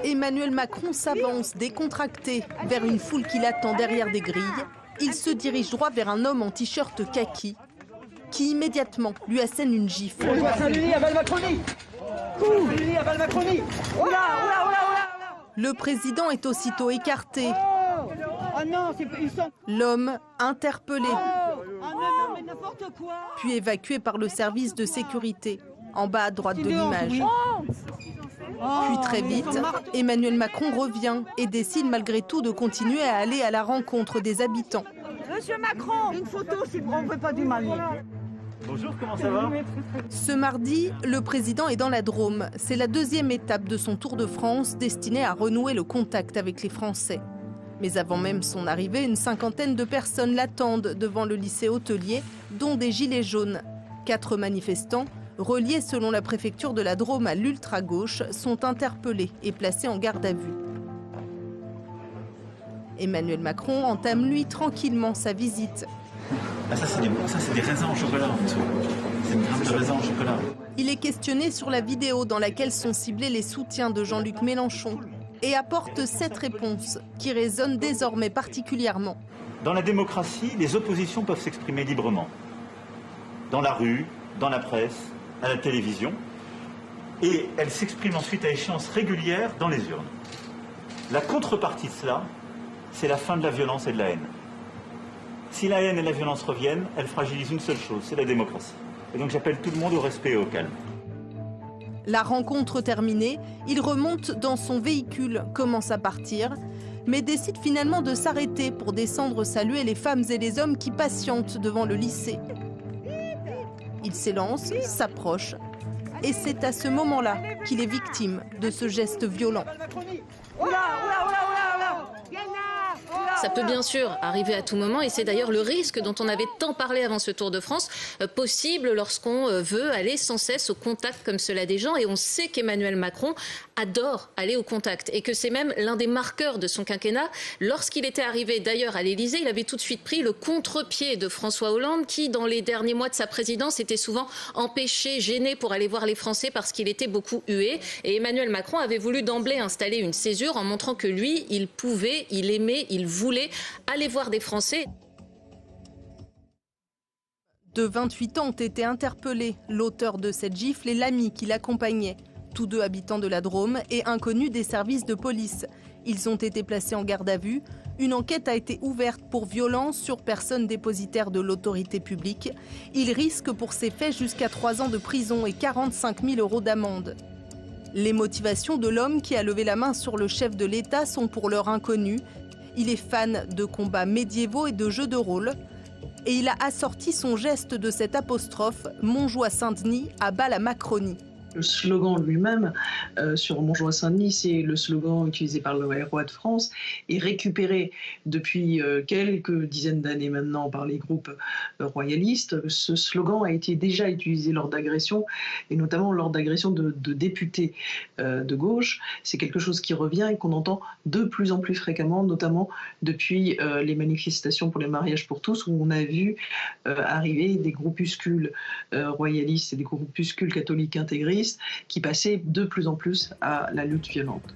Emmanuel Macron s'avance décontracté vers une foule qui l'attend derrière des grilles. Il se dirige droit vers un homme en t-shirt kaki qui immédiatement lui assène une gifle. Le président est aussitôt écarté. L'homme interpellé, puis évacué par le service de sécurité, en bas à droite de l'image. Puis très vite, Emmanuel Macron revient et décide malgré tout de continuer à aller à la rencontre des habitants. Monsieur Macron, une photo, on ne veut pas du mal. Bonjour, comment ça va? Ce mardi, le président est dans la Drôme. C'est la deuxième étape de son tour de France destiné à renouer le contact avec les Français. Mais avant même son arrivée, une cinquantaine de personnes l'attendent devant le lycée hôtelier, dont des gilets jaunes. 4 manifestants, reliés selon la préfecture de la Drôme à l'ultra-gauche, sont interpellés et placés en garde à vue. Emmanuel Macron entame lui tranquillement sa visite. Ah, ça c'est des raisins au chocolat en dessous. C'est une grappe de raisins au chocolat. Il est questionné sur la vidéo dans laquelle sont ciblés les soutiens de Jean-Luc Mélenchon et apporte cette réponse qui résonne désormais particulièrement. Dans la démocratie, les oppositions peuvent s'exprimer librement. Dans la rue, dans la presse, à la télévision. Et elles s'expriment ensuite à échéances régulières dans les urnes. La contrepartie de cela, c'est la fin de la violence et de la haine. Si la haine et la violence reviennent, elles fragilisent une seule chose, c'est la démocratie. Et donc j'appelle tout le monde au respect et au calme. La rencontre terminée, il remonte dans son véhicule, commence à partir, mais décide finalement de s'arrêter pour descendre saluer les femmes et les hommes qui patientent devant le lycée. Il s'élance, s'approche, et c'est à ce moment-là qu'il est victime de ce geste violent. Ça peut bien sûr arriver à tout moment et c'est d'ailleurs le risque dont on avait tant parlé avant ce Tour de France, possible lorsqu'on veut aller sans cesse au contact comme cela des gens. Et on sait qu'Emmanuel Macron adore aller au contact et que c'est même l'un des marqueurs de son quinquennat. Lorsqu'il était arrivé d'ailleurs à l'Élysée, il avait tout de suite pris le contre-pied de François Hollande qui, dans les derniers mois de sa présidence, était souvent empêché, gêné pour aller voir les Français parce qu'il était beaucoup hué. Et Emmanuel Macron avait voulu d'emblée installer une césure en montrant que lui, il pouvait, il aimait, il voulait aller voir des Français. De 28 ans ont été interpellés, l'auteur de cette gifle et l'ami qui l'accompagnait. Tous deux habitants de la Drôme et inconnus des services de police. Ils ont été placés en garde à vue. Une enquête a été ouverte pour violence sur personne dépositaire de l'autorité publique. Ils risquent pour ces faits jusqu'à 3 ans de prison et 45 000 € d'amende. Les motivations de l'homme qui a levé la main sur le chef de l'État sont pour l'heure inconnues. Il est fan de combats médiévaux et de jeux de rôle. Et il a assorti son geste de cette apostrophe « Montjoie-Saint-Denis à bas la Macronie ». Le slogan lui-même sur Montjoie-Saint-Denis, c'est le slogan utilisé par le roi de France et récupéré depuis quelques dizaines d'années maintenant par les groupes royalistes. Ce slogan a été déjà utilisé lors d'agressions et notamment lors d'agressions de députés de gauche. C'est quelque chose qui revient et qu'on entend de plus en plus fréquemment, notamment depuis les manifestations pour les mariages pour tous, où on a vu arriver des groupuscules royalistes et des groupuscules catholiques intégristes qui passaient de plus en plus à la lutte violente.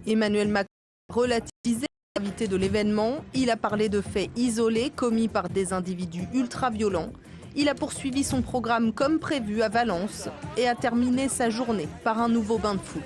Emmanuel Macron a relativisé la gravité de l'événement. Il a parlé de faits isolés commis par des individus ultra-violents. Il a poursuivi son programme comme prévu à Valence et a terminé sa journée par un nouveau bain de foule.